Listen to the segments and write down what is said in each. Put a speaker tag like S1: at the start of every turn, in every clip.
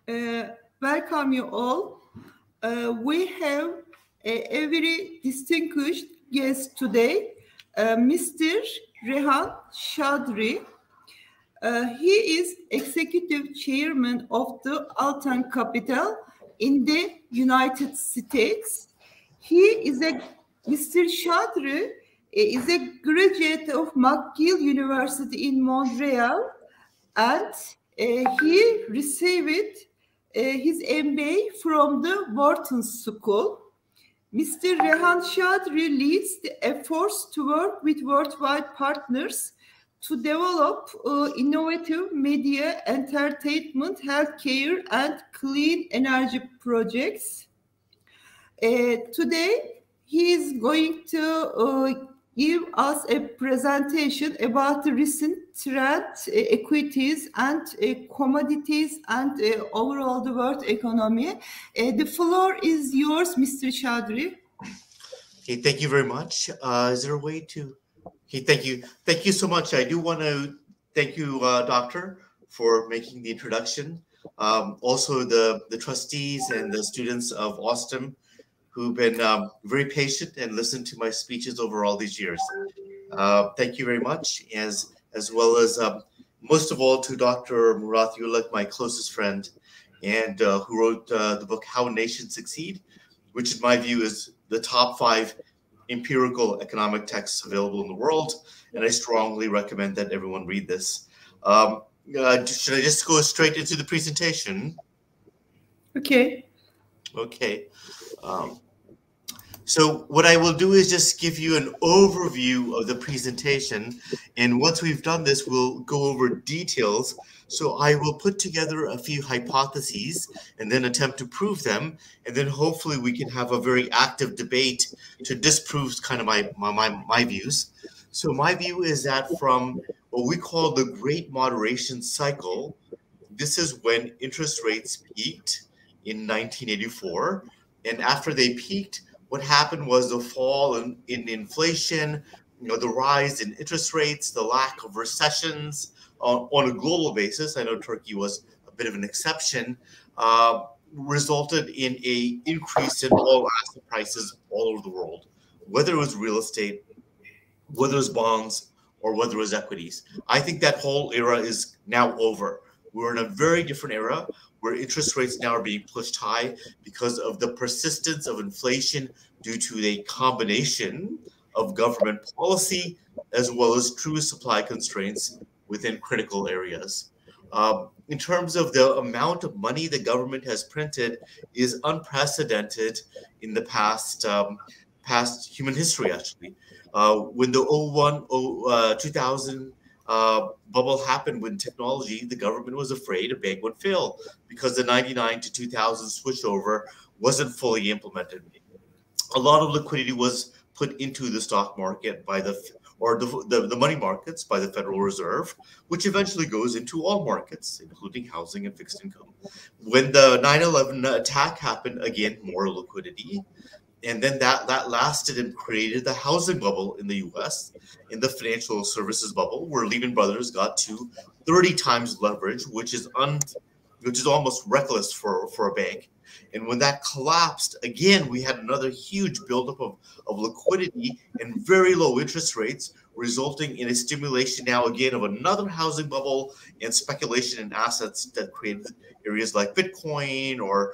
S1: Uh, Welcome you all. We have a very distinguished guest today, Mr. Rehan Chaudhry. He is executive chairman of the Altan Capital in the United States. Mr. Chaudhry is a graduate of McGill University in Montreal, and he received his MBA from the Wharton School. Mr. Rehan Chaudhry leads the efforts to work with worldwide partners to develop innovative media, entertainment, healthcare, and clean energy projects. Today, he is going to give us a presentation about the recent trend, equities, and commodities, and overall the world economy. The floor is yours, Mr. Chaudhry.
S2: Okay, thank you very much. Is there a way to? Okay, thank you. Thank you so much. I do want to thank you, Doctor, for making the introduction. Also, the trustees and the students of OSTİM who've been very patient and listened to my speeches over all these years. Thank you very much, as well as most of all to Dr. Murat Yulak, my closest friend, and who wrote the book How Nations Succeed, which in my view is the top 5 empirical economic texts available in the world, and I strongly recommend that everyone read this. Should I just go straight into the presentation?
S1: Okay.
S2: Okay. So what I will do is just give you an overview of the presentation, and once we've done this, we'll go over details. So I will put together a few hypotheses and then attempt to prove them, and then hopefully we can have a very active debate to disprove kind of my views. So my view is that from what we call the Great Moderation Cycle, this is when interest rates peaked in 1984, and after they peaked, what happened was the fall in inflation, the rise in interest rates, the lack of recessions on a global basis. I know Turkey was a bit of an exception, resulted in an increase in all asset prices all over the world, whether it was real estate, whether it was bonds, or whether it was equities. I think that whole era is now over. We're in a very different era where interest rates now are being pushed high because of the persistence of inflation due to a combination of government policy as well as true supply constraints within critical areas. In terms of the amount of money the government has printed is unprecedented in the past human history, actually. When the 2000 bubble happened with technology, the government was afraid a bank would fail because the 99 to 2000 switchover wasn't fully implemented. A lot of liquidity was put into the stock market by the money markets by the Federal Reserve, which eventually goes into all markets, including housing and fixed income. When the 9/11 attack happened, again, more liquidity. And then that lasted and created the housing bubble in the U.S., in the financial services bubble, where Lehman Brothers got to 30 times leverage, which is almost reckless for a bank. And when that collapsed, again, we had another huge buildup of liquidity and very low interest rates, resulting in a stimulation now again of another housing bubble and speculation in assets that created areas like Bitcoin or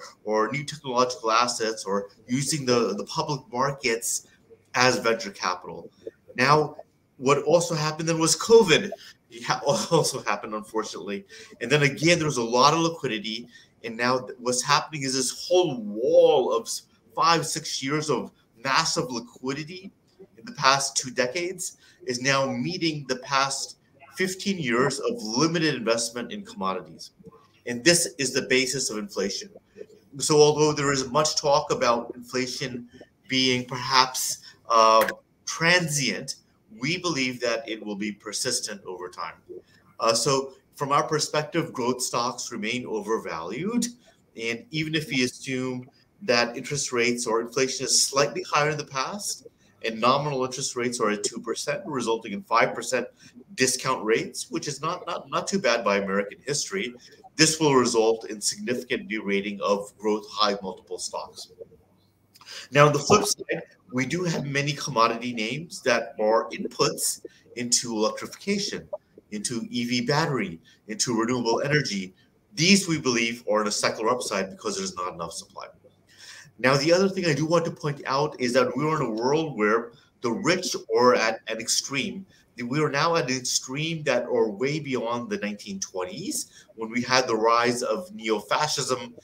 S2: new technological assets, or using the public markets as venture capital. Now, what also happened then was COVID. Also happened, unfortunately. And then again, there was a lot of liquidity. And now what's happening is this whole wall of 5-6 years of massive liquidity in the past 2 decades is now meeting the past 15 years of limited investment in commodities. And this is the basis of inflation. So although there is much talk about inflation being perhaps transient, we believe that it will be persistent over time. So from our perspective, growth stocks remain overvalued. And even if we assume that interest rates or inflation is slightly higher in the past, and nominal interest rates are at 2%, resulting in 5% discount rates, which is not too bad by American history. this will result in significant derating of growth high multiple stocks. Now, on the flip side, we do have many commodity names that are inputs into electrification, into EV battery, into renewable energy. These, we believe, are in a secular upside because there's not enough supply. Now, the other thing I do want to point out is that we are in a world where the rich are at an extreme. We are now at an extreme that are way beyond the 1920s, when we had the rise of neo-fascism.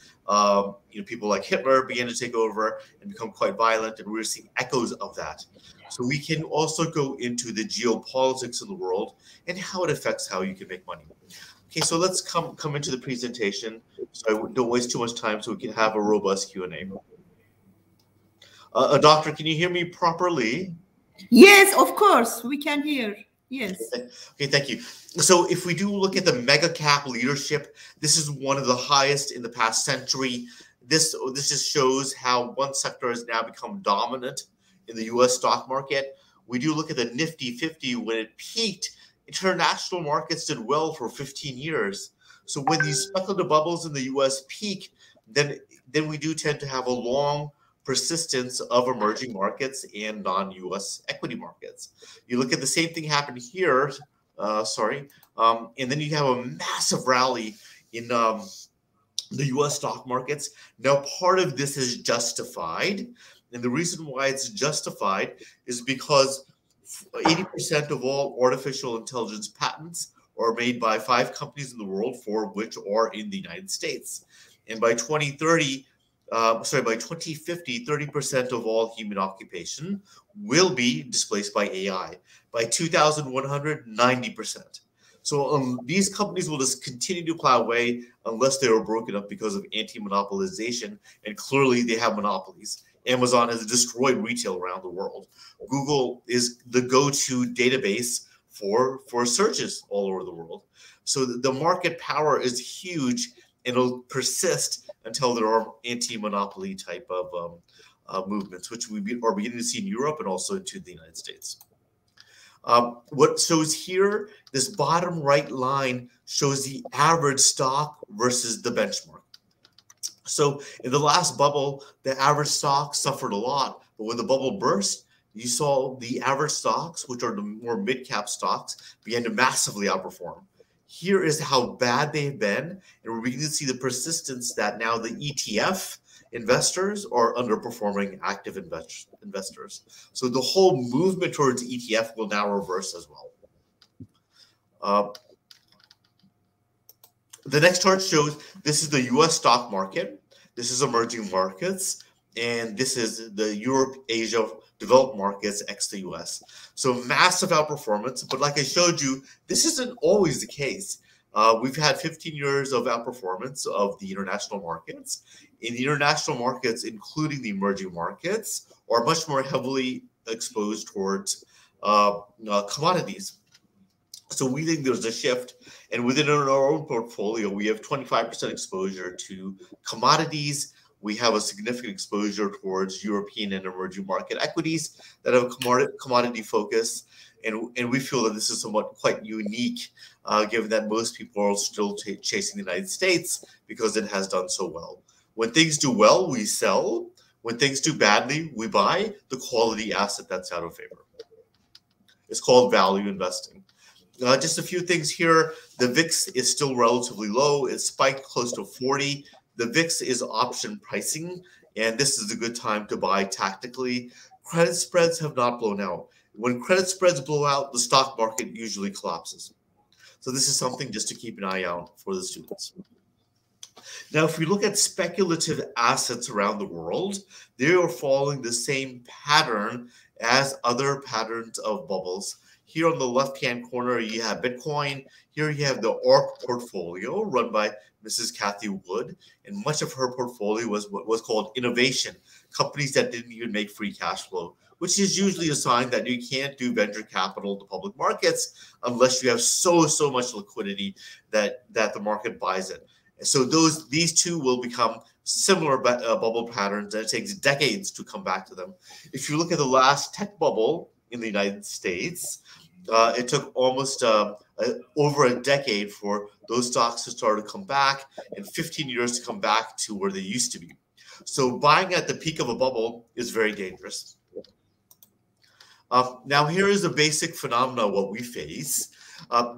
S2: People like Hitler began to take over and become quite violent, and we're seeing echoes of that. So we can also go into the geopolitics of the world and how it affects how you can make money. Okay, so let's come into the presentation, so I don't waste too much time, so we can have a robust Q&A. Doctor, can you hear me properly?
S1: Yes, of course, we can hear. Yes.
S2: Okay, thank you. So if we do look at the mega cap leadership, this is one of the highest in the past century. This just shows how one sector has now become dominant in the U.S. stock market. We do look at the Nifty 50. When it peaked, international markets did well for 15 years. So when these speculative bubbles in the U.S. peak, then we do tend to have a long persistence of emerging markets and non-U.S. equity markets. You look at the same thing happen here, and then you have a massive rally in the U.S. stock markets. Now, part of this is justified, and the reason why it's justified is because 80% of all artificial intelligence patents are made by 5 companies in the world, 4 of which are in the United States. And by 2050, 30% of all human occupation will be displaced by AI. By 2100, 90%. So these companies will just continue to plow away unless they are broken up because of anti-monopolization, and clearly they have monopolies. Amazon has destroyed retail around the world. Google is the go-to database for searches all over the world. So the market power is huge, and it'll persist until there are anti-monopoly type of movements, which we are beginning to see in Europe and also into the United States. What shows here, this bottom right line shows the average stock versus the benchmark. So in the last bubble, the average stock suffered a lot, but when the bubble burst, you saw the average stocks, which are the more mid-cap stocks, began to massively outperform. Here is how bad they've been, and we're beginning to see the persistence that now the ETF investors are underperforming active investors. So the whole movement towards ETF will now reverse as well. The next chart shows this is the US stock market, this is emerging markets, and this is the Europe, Asia, developed markets ex the US. So massive outperformance, but like I showed you, this isn't always the case. We've had 15 years of outperformance of the international markets. In the international markets, including the emerging markets, are much more heavily exposed towards commodities. So we think there's a shift, and within our own portfolio, we have 25% exposure to commodities. We have a significant exposure towards European and emerging market equities that have a commodity focus. And we feel that this is somewhat quite unique, given that most people are still chasing the United States because it has done so well. When things do well, we sell. When things do badly, we buy the quality asset that's out of favor. It's called value investing. Just a few things here. The VIX is still relatively low. It spiked close to 40. The VIX is option pricing, and this is a good time to buy tactically. Credit spreads have not blown out. When credit spreads blow out, the stock market usually collapses. So this is something just to keep an eye out for the students. Now, if we look at speculative assets around the world, they are following the same pattern as other patterns of bubbles. Here on the left-hand corner, you have Bitcoin. Here you have the ARK portfolio run by Mrs. Cathy Wood, and much of her portfolio was what was called innovation, companies that didn't even make free cash flow, which is usually a sign that you can't do venture capital in the public markets unless you have so much liquidity that the market buys it. So these two will become similar bubble patterns, and it takes decades to come back to them. If you look at the last tech bubble in the United States, it took almost over a decade for those stocks to start to come back, and 15 years to come back to where they used to be. So buying at the peak of a bubble is very dangerous. Now here is the basic phenomena of what we face.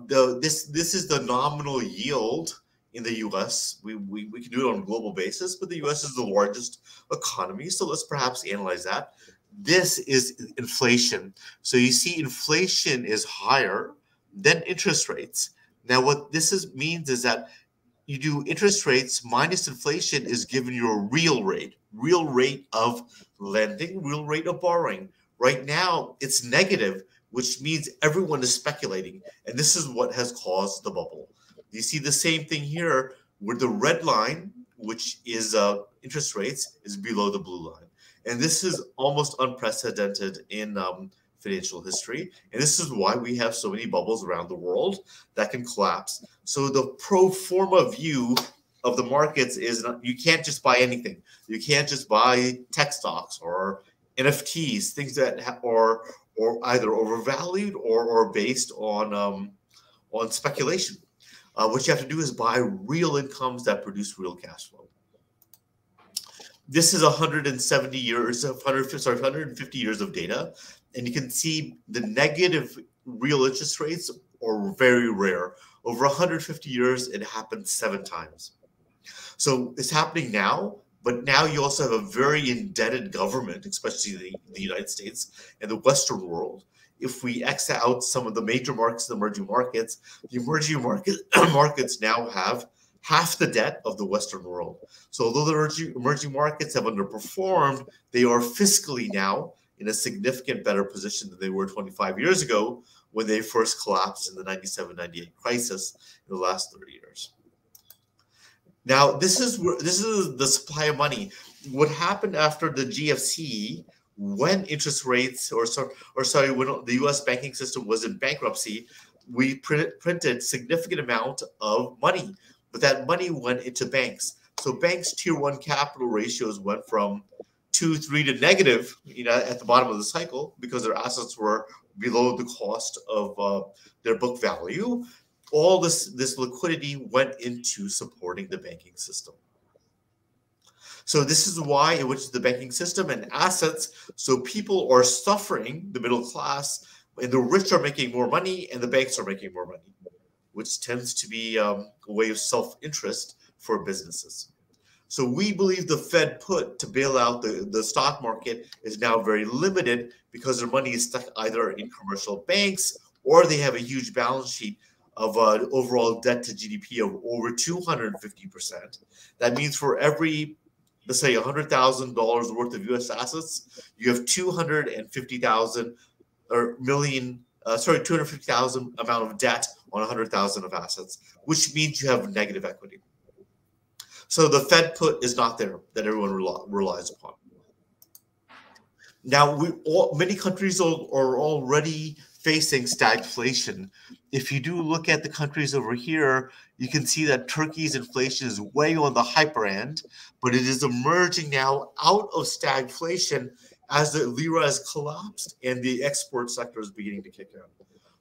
S2: This is the nominal yield in the U.S. We can do it on a global basis, but the U.S. is the largest economy, so let's perhaps analyze that. This is inflation. So you see inflation is higher than interest rates. Now what means is that you do interest rates minus inflation is given you a real rate of lending, real rate of borrowing. Right now, it's negative, which means everyone is speculating. And this is what has caused the bubble. You see the same thing here where the red line, which is interest rates, is below the blue line. And this is almost unprecedented in financial history. And this is why we have so many bubbles around the world that can collapse. So the pro forma view of the markets is you can't just buy anything. You can't just buy tech stocks or NFTs, things that are either overvalued or based on speculation. What you have to do is buy real incomes that produce real cash flow. This is 150 years of data, and you can see the negative real interest rates are very rare. Over 150 years, it happened 7 times. So it's happening now, but now you also have a very indebted government, especially the United States and the Western world. If we X out some of the major markets, the emerging markets now have half the debt of the Western world. So although the emerging markets have underperformed, they are fiscally now in a significant better position than they were 25 years ago when they first collapsed in the 97-98 crisis in the last 30 years. Now, this is the supply of money. What happened after the GFC, when interest rates, when the U.S. banking system was in bankruptcy, we printed significant amount of money, but that money went into banks. So banks' tier 1 capital ratios went from 2-3 to negative, at the bottom of the cycle because their assets were below the cost of their book value. All this liquidity went into supporting the banking system. So this is why in which the banking system and assets, so people are suffering, the middle class, and the rich are making more money and the banks are making more money, which tends to be a way of self-interest for businesses. So we believe the Fed put to bail out the stock market is now very limited because their money is stuck either in commercial banks or they have a huge balance sheet of overall debt to GDP of over 250%. That means for every, let's say, $100,000 worth of U.S. assets, you have 250,000 or million, 250,000 amount of debt on 100,000 of assets, which means you have negative equity. So the Fed put is not there that everyone relies upon. Now, many countries are already facing stagflation. If you do look at the countries over here, you can see that Turkey's inflation is way on the hyper end, but it is emerging now out of stagflation as the lira has collapsed and the export sector is beginning to kick in.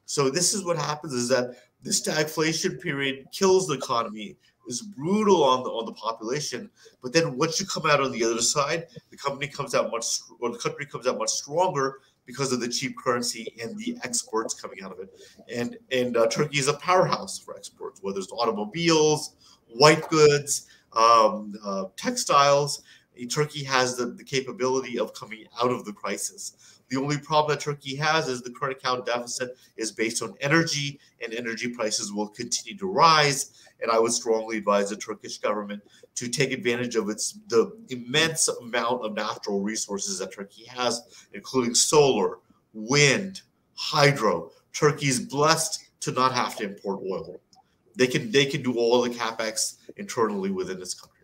S2: So this is what happens is that the stagflation period kills the economy, is brutal on the population, but then once you come out on the other side, the country comes out much stronger because of the cheap currency and the exports coming out of it. And Turkey is a powerhouse for exports, whether it's automobiles, white goods, textiles. Turkey has the capability of coming out of the crisis. The only problem that Turkey has is the current account deficit is based on energy, and energy prices will continue to rise. And I would strongly advise the Turkish government to take advantage of the immense amount of natural resources that Turkey has, including solar, wind, hydro. Turkey is blessed to not have to import oil. They can do all the capex internally within its country.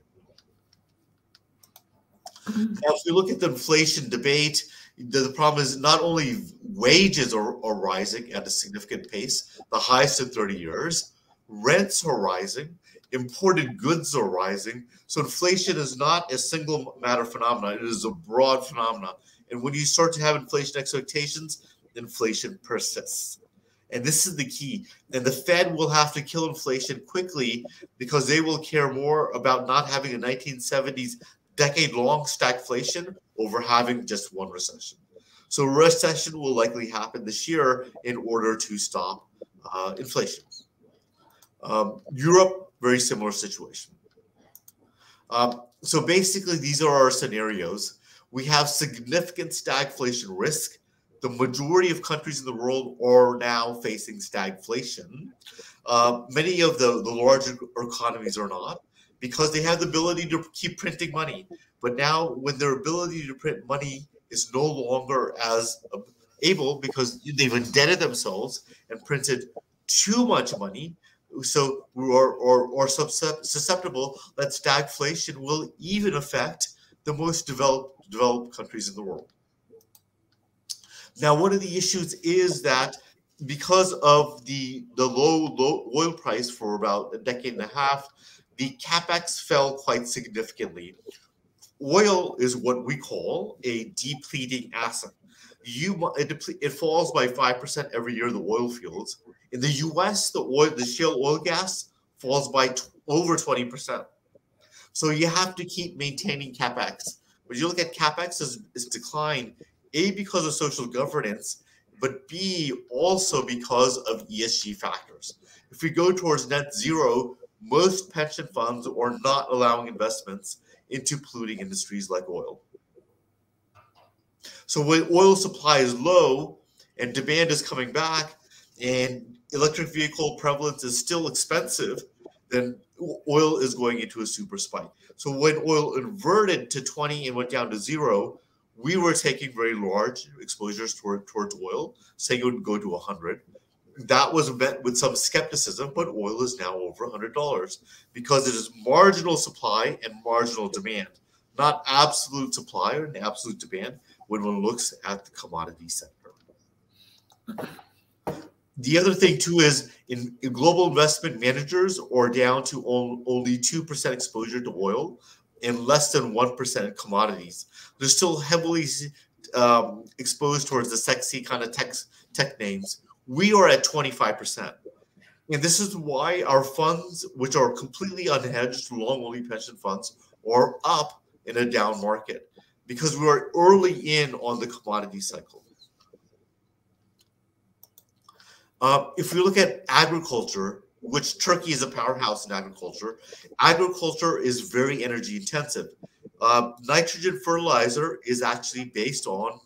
S2: Now, if we look at the inflation debate, the problem is not only wages are rising at a significant pace, the highest in 30 years, rents are rising, imported goods are rising. So inflation is not a single matter phenomenon, it is a broad phenomenon. And when you start to have inflation expectations, inflation persists. And this is the key. And the Fed will have to kill inflation quickly because they will care more about not having a 1970s decade-long stagflation over having just one recession. So a recession will likely happen this year in order to stop inflation. Europe, very similar situation. So basically, these are our scenarios. We have significant stagflation risk. The majority of countries in the world are now facing stagflation. Many of the larger economies are not, because they have the ability to keep printing money. But now, when their ability to print money is no longer as able because they've indebted themselves and printed too much money, so we are susceptible that stagflation will even affect the most developed countries in the world. Now, one of the issues is that because of the low oil price for about a decade and a half, the capex fell quite significantly. Oil is what we call a depleting asset. It falls by 5% every year, the oil fields. In the US, the shale oil gas falls by over 20%. So you have to keep maintaining capex. When you look at capex is declined, A, because of social governance, but B, also because of ESG factors. If we go towards net zero, most pension funds are not allowing investments into polluting industries like oil. So when oil supply is low and demand is coming back and electric vehicle prevalence is still expensive, then oil is going into a super spike. So when oil inverted to 20 and went down to zero, we were taking very large exposures towards oil, saying it would go to 100. That was met with some skepticism, but oil is now over $100 because it is marginal supply and marginal demand, not absolute supply or absolute demand when one looks at the commodity sector. The other thing, too, is in global investment managers are down to only 2% exposure to oil and less than 1% in commodities. They're still heavily exposed towards the sexy kind of tech names. We are at 25%. And this is why our funds, which are completely unhedged, long-only pension funds, are up in a down market because we are early in on the commodity cycle. If we look at agriculture, which Turkey is a powerhouse in agriculture, agriculture is very energy intensive. Nitrogen fertilizer is actually based on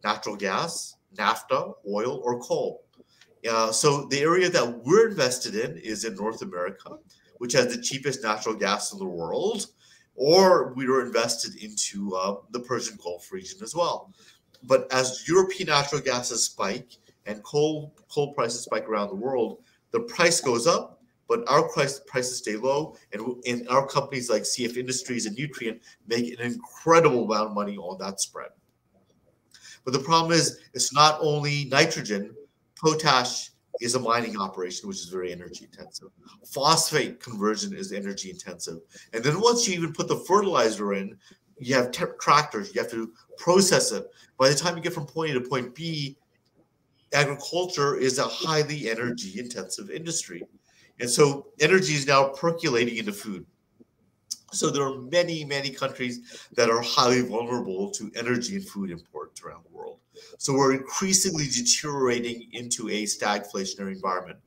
S2: natural gas, naphtha, oil, or coal. So the area that we're invested in is in North America, which has the cheapest natural gas in the world, or we were invested into the Persian Gulf region as well. But as European natural gases spike and coal prices spike around the world, the price goes up, but our prices stay low, and our companies like CF Industries and Nutrient make an incredible amount of money on that spread. But the problem is, it's not only nitrogen. Potash is a mining operation, which is very energy intensive. Phosphate conversion is energy intensive. And then once you even put the fertilizer in, you have tractors, you have to process it. By the time you get from point A to point B, agriculture is a highly energy intensive industry. And so energy is now percolating into food. So there are many, many countries that are highly vulnerable to energy and food imports around the world. So we're increasingly deteriorating into a stagflationary environment.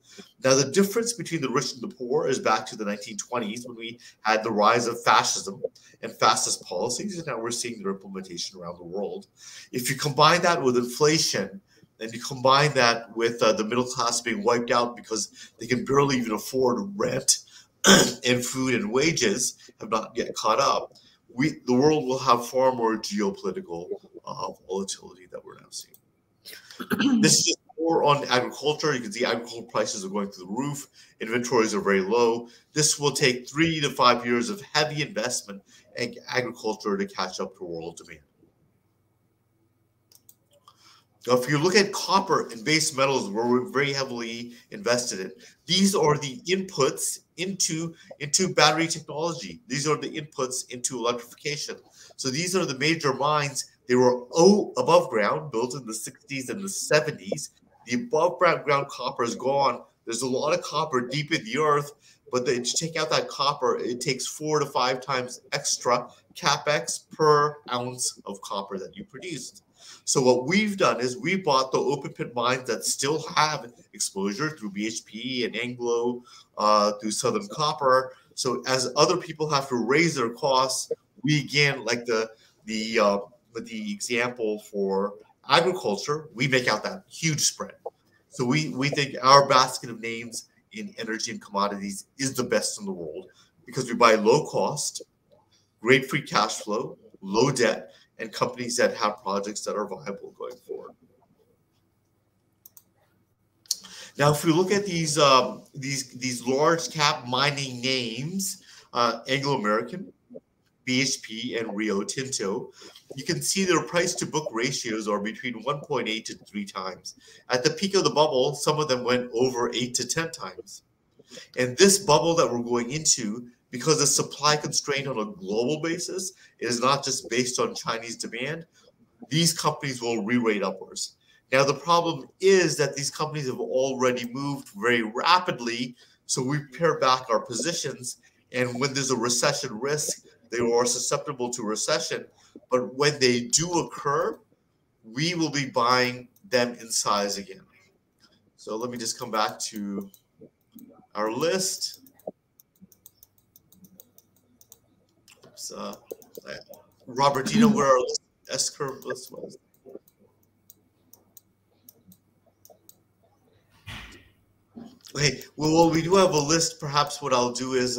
S2: Now, the difference between the rich and the poor is back to the 1920s when we had the rise of fascism and fascist policies, and now we're seeing their implementation around the world. If you combine that with inflation, and you combine that with the middle class being wiped out because they can barely even afford rent and food and wages have not yet caught up, the world will have far more geopolitical volatility that we're now seeing. This is just more on agriculture. You can see agricultural prices are going through the roof. Inventories are very low. This will take 3 to 5 years of heavy investment in agriculture to catch up to world demand. Now, if you look at copper and base metals, where we're very heavily invested in, these are the inputs into battery technology. These are the inputs into electrification. So these are the major mines. They were above ground, built in the 60s and the 70s, The above ground copper is gone. There's a lot of copper deep in the earth, but to take out that copper, it takes 4 to 5 times extra capex per ounce of copper that you produced. So what we've done is we bought the open pit mines that still have exposure through BHP and Anglo, through Southern Copper. So as other people have to raise their costs, we again, like the example for agriculture, we make out that huge spread. So we think our basket of names in energy and commodities is the best in the world because we buy low cost, great free cash flow, low debt, and companies that have projects that are viable going forward. Now, if we look at these large cap mining names, Anglo American, BHP, and Rio Tinto, you can see their price to book ratios are between 1.8 to 3 times. At the peak of the bubble, some of them went over 8 to 10 times. And this bubble that we're going into, because the supply constraint on a global basis is not just based on Chinese demand, these companies will re-rate upwards. Now, the problem is that these companies have already moved very rapidly, so we pare back our positions, and when there's a recession risk, they are susceptible to recession. But when they do occur, we will be buying them in size again. So let me just come back to our list. Oops, Robert, do you know where our S-curve list was? Okay, well, we do have a list. Perhaps what I'll do is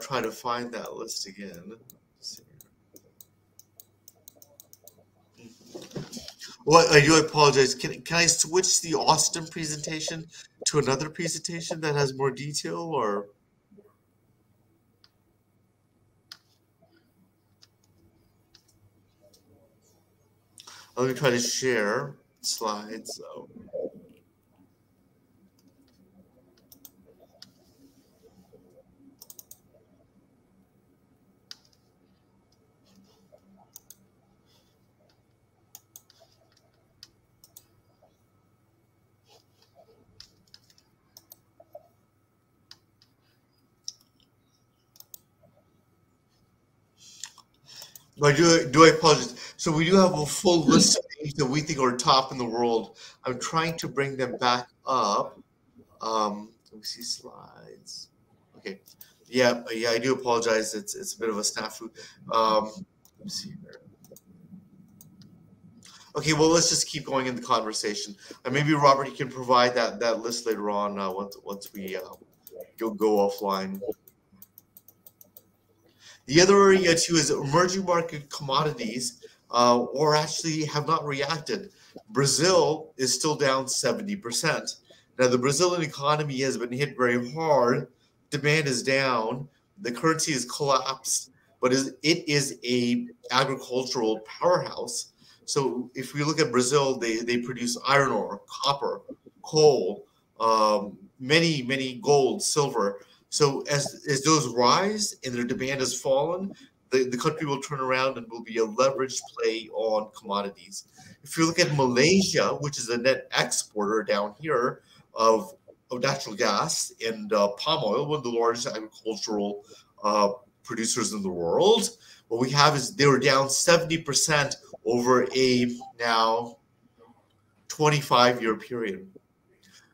S2: try to find that list again. Well, I do apologize. Can I switch the OSTİM presentation to another presentation that has more detail, or? Let me try to share slides. So. I apologize. So we do have a full list of names that we think are top in the world. I'm trying to bring them back up. Let me see slides. Okay. Yeah, I do apologize. It's a bit of a snafu. Let me see here. Okay, well, let's just keep going in the conversation. Maybe Robert, you can provide that list later on once we go offline. The other area too is emerging market commodities, or actually have not reacted. Brazil is still down 70%. Now the Brazilian economy has been hit very hard. Demand is down. The currency has collapsed, but it is a agricultural powerhouse. So if we look at Brazil, they produce iron ore, copper, coal, many gold, silver. So as those rise and their demand has fallen, the country will turn around and will be a leveraged play on commodities. If you look at Malaysia, which is a net exporter down here of natural gas and palm oil, one of the largest agricultural producers in the world, what we have is they were down 70% over a now 25-year period.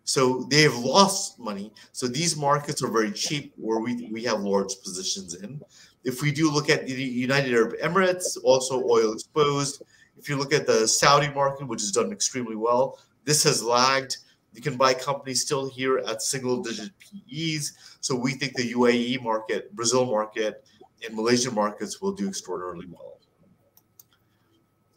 S2: So they have lost money. So these markets are very cheap where we have large positions in. If we do look at the United Arab Emirates, also oil exposed. If you look at the Saudi market, which has done extremely well, this has lagged. You can buy companies still here at single-digit PEs. So we think the UAE market, Brazil market, and Malaysian markets will do extraordinarily well.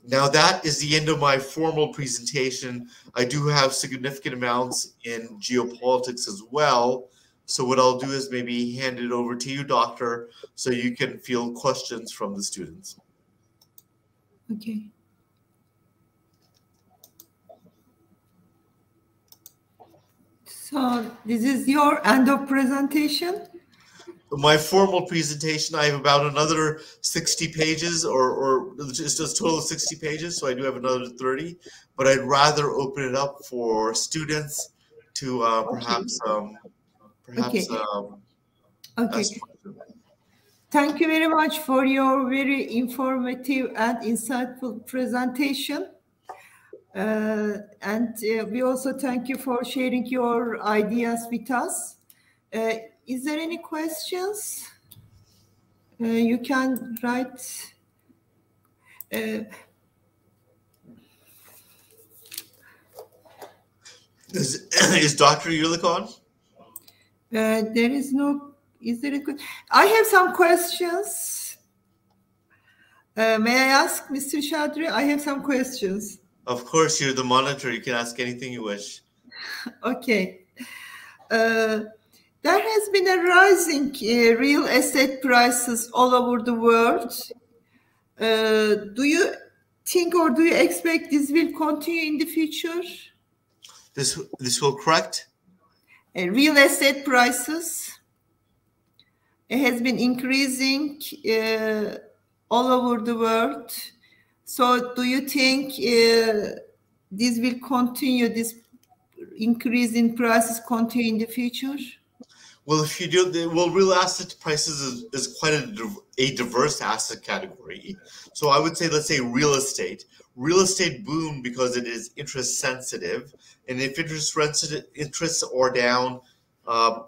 S2: Now that is the end of my formal presentation. I do have significant amounts in geopolitics as well. So what I'll do is maybe hand it over to you, Doctor, so you can field questions from the students.
S1: Okay. So this is your end of presentation?
S2: my formal presentation, I have about another 60 pages, or just a total of 60 pages, so I do have another 30, but I'd rather open it up for students to perhaps
S1: Okay.
S2: ask
S1: Okay.
S2: questions.
S1: Thank you very much for your very informative and insightful presentation. We also thank you for sharing your ideas with us. Is there any questions? You can write.
S2: Is Dr. Yulik on?
S1: There is no. Is there a good? I have some questions. May I ask, Mr. Chaudhry? I have some questions.
S2: Of course, you're the monitor. You can ask anything you wish.
S1: Okay. There has been a rising real estate prices all over the world. Do you think or do you expect this will continue in the future?
S2: This will correct?
S1: Real estate prices has been increasing all over the world. So do you think this will continue, this increase in prices continue in the future?
S2: Well, if you do, well, real asset prices is quite a diverse asset category. So I would say, let's say real estate. Real estate boomed because it is interest sensitive, and if interests are down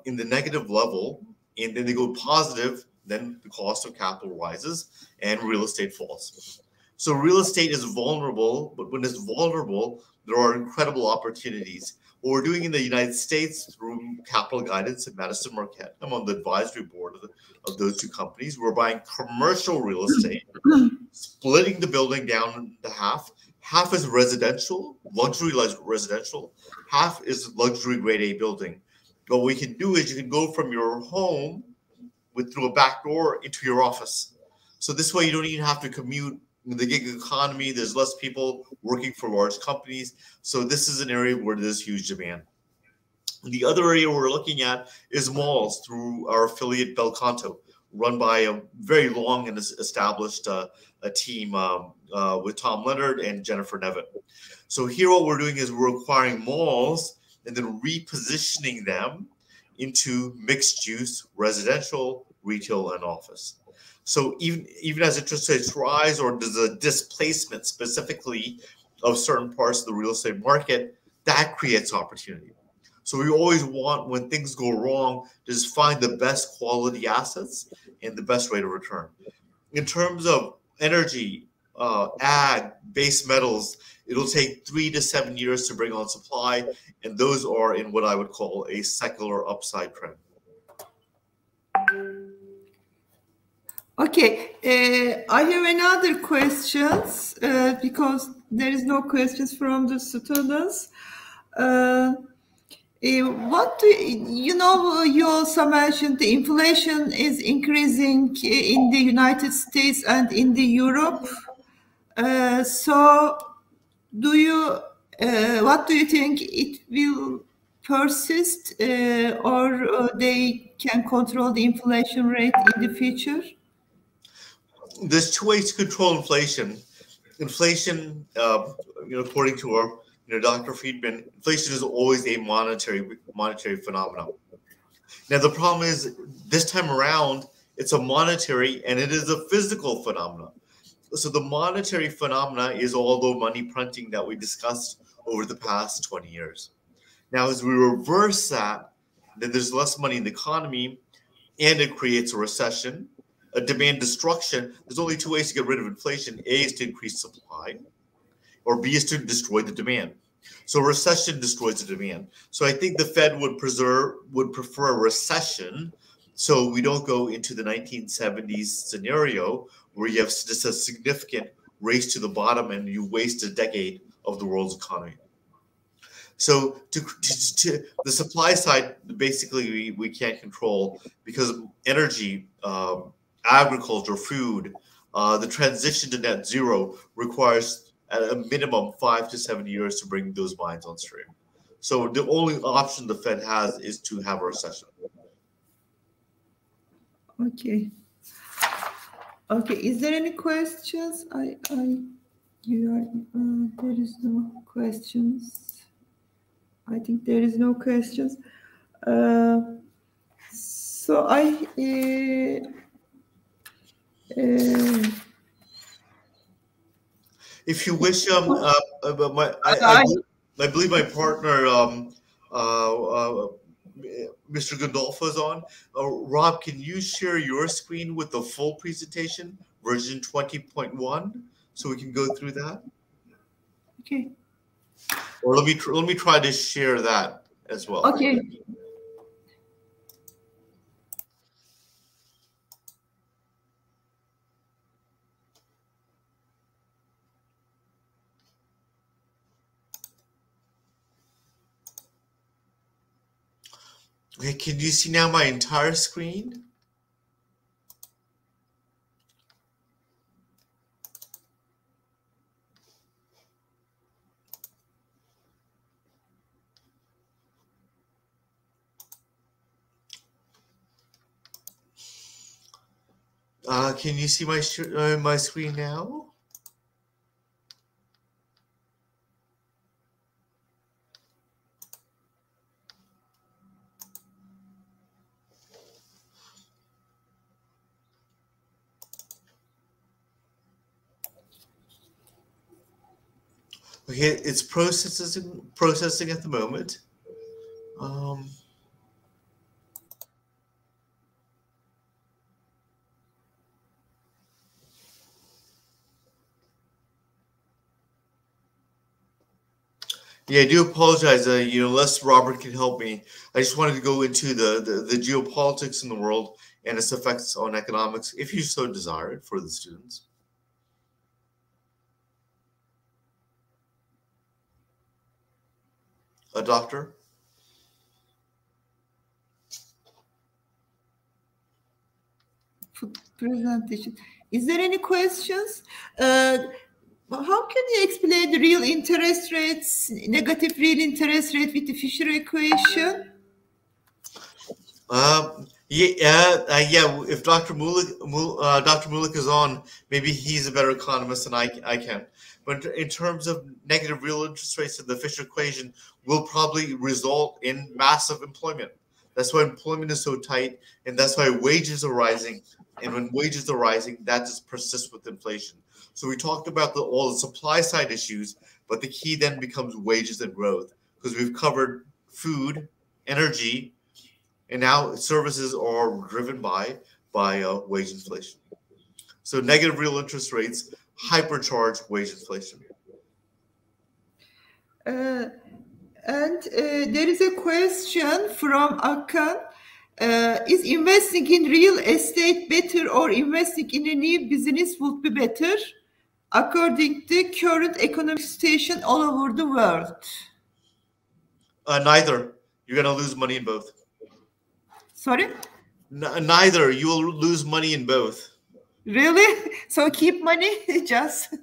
S2: in the negative level, and then they go positive, then the cost of capital rises, and real estate falls. So real estate is vulnerable, but when it's vulnerable, there are incredible opportunities. What we're doing in the United States through capital guidance at Madison Marquette, I'm on the advisory board of those two companies. We're buying commercial real estate, splitting the building down into half. Half is residential, luxury residential. Half is luxury grade A building. What we can do is you can go from your home through a back door into your office. So this way you don't even have to commute. In the gig economy, there's less people working for large companies. So this is an area where there's huge demand. The other area we're looking at is malls through our affiliate Belcanto, run by a very long and established a team with Tom Leonard and Jennifer Nevin. So here what we're doing is we're acquiring malls and then repositioning them into mixed use residential, retail, and office. So even as interest rates rise, or there's a displacement specifically of certain parts of the real estate market, that creates opportunity. So we always want, when things go wrong, to just find the best quality assets and the best rate of return. In terms of energy, ag, base metals, it'll take 3 to 7 years to bring on supply, and those are in what I would call a secular upside trend.
S1: Okay, I have another questions because there is no questions from the students. What do you know? You also mentioned the inflation is increasing in the United States and in the Europe. So, do you? What do you think it will persist, or they can control the inflation rate in the future?
S2: There's two ways to control inflation. Inflation, according to our, Dr. Friedman, inflation is always a monetary phenomenon. Now the problem is this time around, it's a monetary and it is a physical phenomenon. So the monetary phenomena is all the money printing that we discussed over the past 20 years. Now, as we reverse that, then there's less money in the economy, and it creates a recession, a demand destruction. There's only two ways to get rid of inflation. A is to increase supply, or B is to destroy the demand. So recession destroys the demand. So I think the Fed would prefer a recession, so we don't go into the 1970s scenario where you have just a significant race to the bottom and you waste a decade of the world's economy. So to the supply side, basically we can't control, because energy, agriculture, food, the transition to net zero requires at a minimum 5 to 7 years to bring those mines on stream. So the only option the Fed has is to have a recession.
S1: Okay. Okay. Is there any questions? There is no questions. I think there is no questions. So
S2: if you wish, I believe my partner, Mr. Gandolfo is on. Rob, can you share your screen with the full presentation, version 20.1, so we can go through that?
S1: Okay.
S2: Or let me try to share that as well.
S1: Okay.
S2: Okay, can you see now my entire screen? Can you see my screen now? Okay, it's processing at the moment. Yeah, I do apologize. Unless Robert can help me, I just wanted to go into the geopolitics in the world and its effects on economics, if you so desire, for the students. A doctor?
S1: Presentation. Is there any questions? How can you explain the real interest rates, negative real interest rate with the Fisher equation?
S2: If Dr. Mulik is on, maybe he's a better economist than I can. But in terms of negative real interest rates, the Fisher equation will probably result in massive employment. That's why employment is so tight, and that's why wages are rising. And when wages are rising, that just persists with inflation. So we talked about all the supply side issues, but the key then becomes wages and growth, because we've covered food, energy, and now services are driven by wage inflation. So negative real interest rates hypercharge wage inflation.
S1: And there is a question from Akan. Is investing in real estate better or investing in a new business would be better according to current economic situation all over the world?
S2: Neither. You're going to lose money in both.
S1: Sorry?
S2: Neither. You will lose money in both.
S1: Really? So keep money just...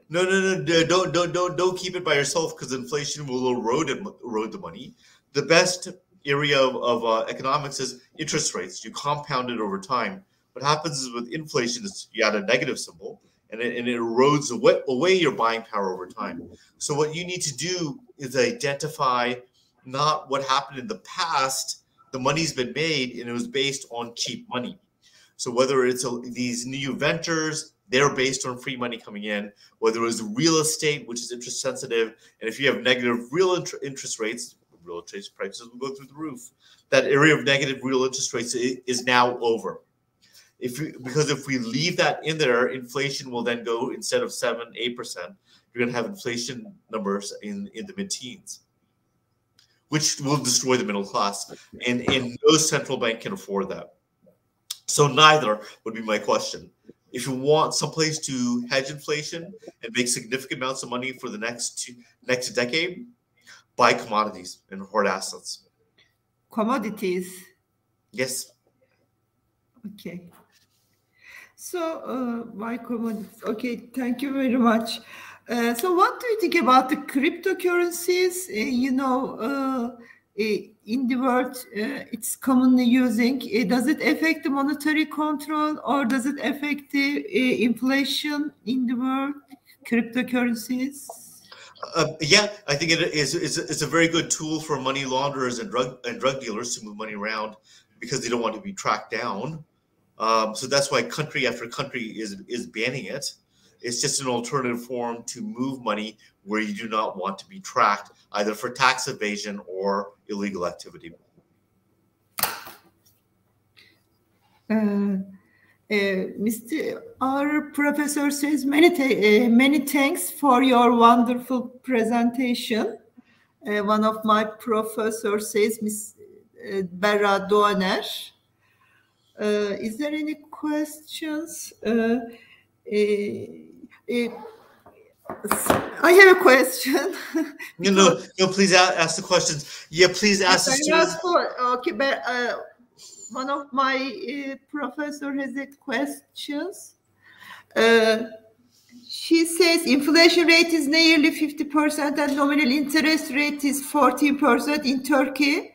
S2: No. Don't keep it by yourself, because inflation will erode the money. The best area of economics is interest rates. You compound it over time. What happens is with inflation is you add a negative symbol, and it erodes away your buying power over time. So what you need to do is identify not what happened in the past. The money's been made, and it was based on cheap money. So whether it's these new ventures, they're based on free money coming in, whether it was real estate, which is interest sensitive, and if you have negative real interest rates, real estate prices will go through the roof. That area of negative real interest rates is now over. Because if we leave that in there, inflation will then go, instead of 7-8%, you're going to have inflation numbers in the mid-teens, which will destroy the middle class, and no central bank can afford that. So neither would be my question. If you want someplace to hedge inflation and make significant amounts of money for the next decade, buy commodities and hard assets.
S1: Commodities?
S2: Yes.
S1: Okay. So buy commodities. Okay, thank you very much. So what do you think about the cryptocurrencies? in the world it's commonly using. Does it affect the monetary control, or does it affect the inflation in the world, cryptocurrencies?
S2: Yeah, I think it's a very good tool for money launderers and drug dealers to move money around because they don't want to be tracked down. So that's why country after country is banning it. It's just an alternative form to move money where you do not want to be tracked, either for tax evasion or illegal activity.
S1: Our professor says many thanks for your wonderful presentation. One of my professors says, Miss Berra Doğaner. Is there any questions? I have a question.
S2: No, please ask the questions. Yeah, please ask the students.
S1: Okay, but one of my professor has a questions. She says inflation rate is nearly 50% and nominal interest rate is 14% in Turkey.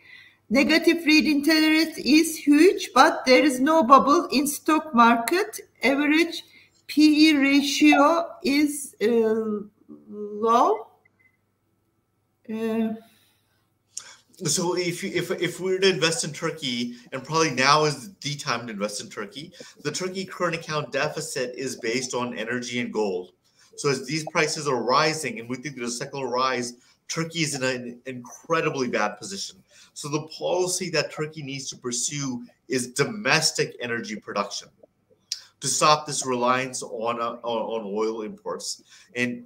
S1: Negative real interest is huge, but there is no bubble in stock market. Average PE ratio is low.
S2: So if we were to invest in Turkey, and probably now is the time to invest in Turkey, the Turkey current account deficit is based on energy and gold. So as these prices are rising, and we think there's a secular rise, Turkey is in an incredibly bad position. So the policy that Turkey needs to pursue is domestic energy production to stop this reliance on oil imports. And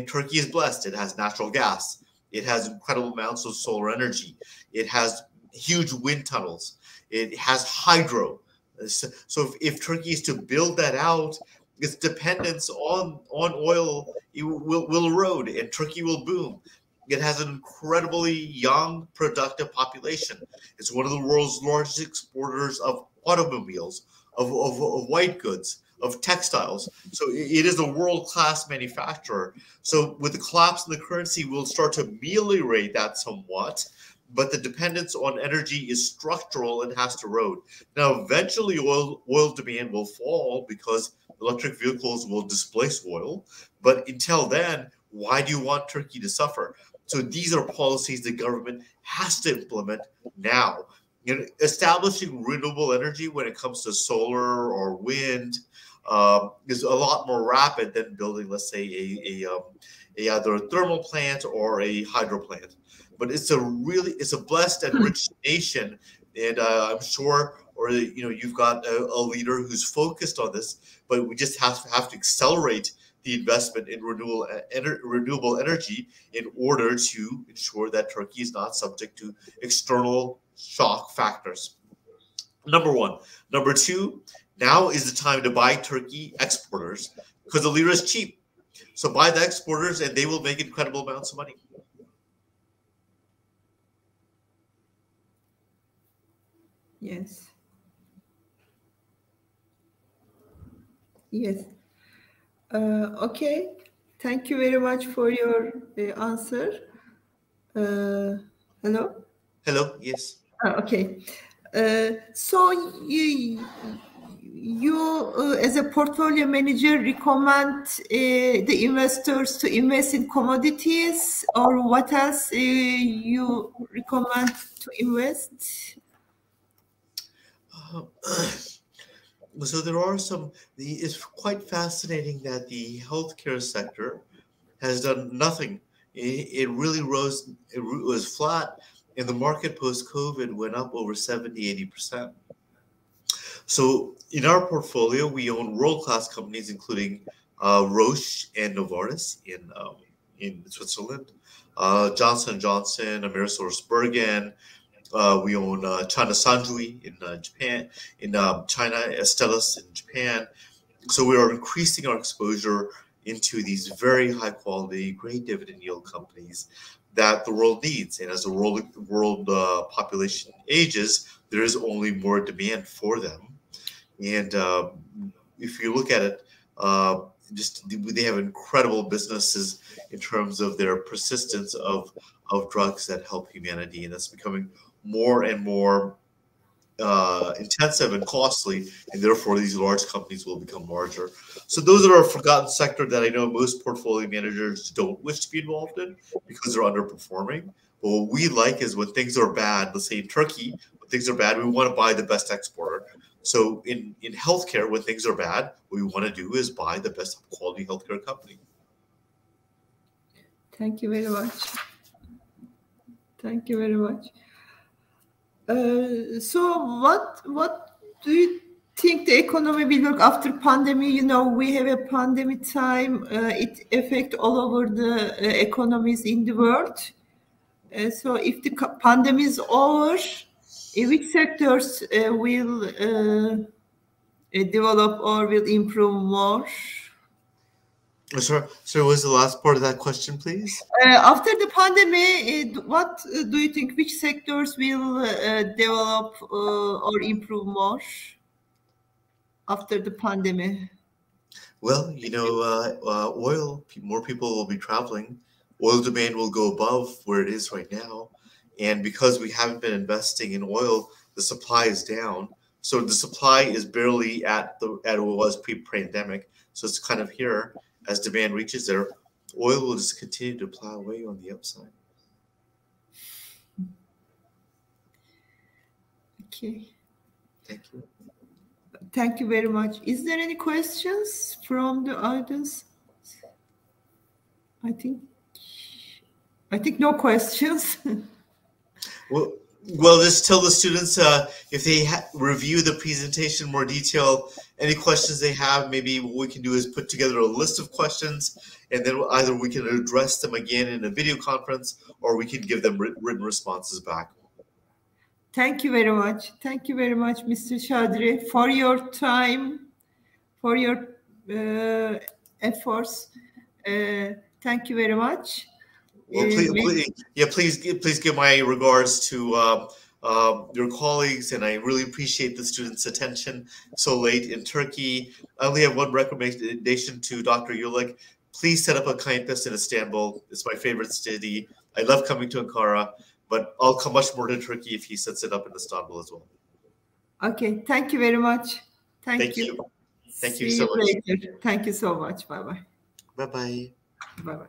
S2: Turkey is blessed; it has natural gas. It has incredible amounts of solar energy. It has huge wind tunnels. It has hydro. So if Turkey is to build that out, its dependence on oil will erode, and Turkey will boom. It has an incredibly young, productive population. It's one of the world's largest exporters of automobiles, of white goods, of textiles. So it is a world-class manufacturer. So with the collapse in the currency, we'll start to ameliorate that somewhat, but the dependence on energy is structural and has to erode. Now, eventually oil demand will fall because electric vehicles will displace oil. But until then, why do you want Turkey to suffer? So these are policies the government has to implement now. Establishing renewable energy when it comes to solar or wind is a lot more rapid than building, let's say, either a thermal plant or a hydro plant. But it's a blessed and rich nation, and I'm sure, you've got a leader who's focused on this. But we just have to accelerate the investment in renewable energy in order to ensure that Turkey is not subject to external shock factors. Number one. Number two, now is the time to buy Turkey exporters because the lira is cheap. So buy the exporters and they will make incredible amounts of money.
S1: Yes. Yes. Okay. Thank you very much for your answer. Hello?
S2: Hello, yes.
S1: Okay. So you as a portfolio manager recommend the investors to invest in commodities, or what else you recommend to invest?
S2: So there are it's quite fascinating that the healthcare sector has done nothing. It really rose, it was flat, and the market post-COVID went up over 70-80%. So in our portfolio, we own world-class companies, including Roche and Novartis in Switzerland, Johnson & Johnson, AmerisourceBergen. We own China Sanjui in Japan, in China, Astellas in Japan. So we are increasing our exposure into these very high quality, great dividend yield companies that the world needs. And as the world population ages, there is only more demand for them. And if you look at it, they have incredible businesses in terms of their persistence of of drugs that help humanity, and that's becoming more and more intensive and costly, and therefore these large companies will become larger. So those are a forgotten sector that I know most portfolio managers don't wish to be involved in because they're underperforming. But what we like is when things are bad, let's say in Turkey, when things are bad, we want to buy the best exporter. So in healthcare, when things are bad, what we want to do is buy the best quality healthcare company.
S1: Thank you very much. Thank you very much. So what do you think the economy will work after pandemic? You know, we have a pandemic time. It affect all over the economies in the world. So if the pandemic is over, which sectors will develop or will improve more?
S2: So what was the last part of that question, please?
S1: After the pandemic, what do you think? Which sectors will develop or improve more after the pandemic?
S2: Well, you know, oil, more people will be traveling. Oil demand will go above where it is right now. And because we haven't been investing in oil, the supply is down. So the supply is barely at what it was pre-pandemic. So it's kind of here. As demand reaches there, oil will just continue to plow away on the upside.
S1: Okay.
S2: Thank you.
S1: Thank you very much. Is there any questions from the audience? I think no questions.
S2: Well, just tell the students if they review the presentation in more detail, any questions they have, maybe what we can do is put together a list of questions, and then either we can address them again in a video conference, or we can give them written responses back.
S1: Thank you very much. Thank you very much, Mr. Chaudhry, for your time, for your efforts. Thank you very much.
S2: Well, please give my regards to your colleagues, and I really appreciate the students' attention so late in Turkey. I only have one recommendation to Dr. Yulik. Please set up a campus in Istanbul. It's my favorite city. I love coming to Ankara, but I'll come much more to Turkey if he sets it up in Istanbul as well.
S1: Okay, thank you very much. Thank you.
S2: Thank you so much.
S1: Later. Thank you so much. Bye-bye.
S2: Bye-bye.
S1: Bye-bye.